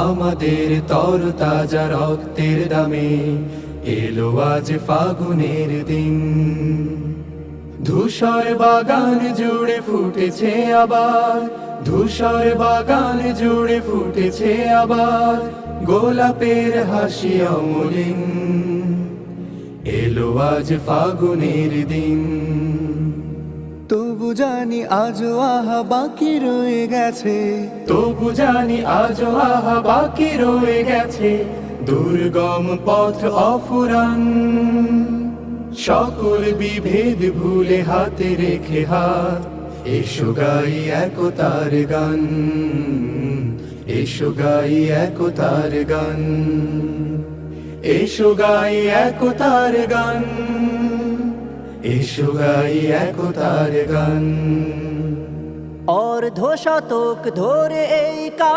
আমাদের তরতাজা রক্তের দামে এলো আজ ফাগুনের দিন। ধূসর বাগান জুড়ে ফুটেছে আবার, ধূসর বাগান জুড়ে ফুটেছে আবার গোলাপের হাসি অমলিন। এলো আজ ফাগুনের দিন। তবু জানি আজও আহা বাকি রয়ে গেছে, তবু জানি আজও আহা বাকি রয়ে গেছে দুর্গম পথ অফুরান। সকল বিভেদ ভুলে হাতে রেখে হাত, এসো গাই একতার গান, এসো গাই একতার গান, এসো গাই একতার গান, এসো গাই একতার গান। অর্ধ শতক ধরে এই কাফেলা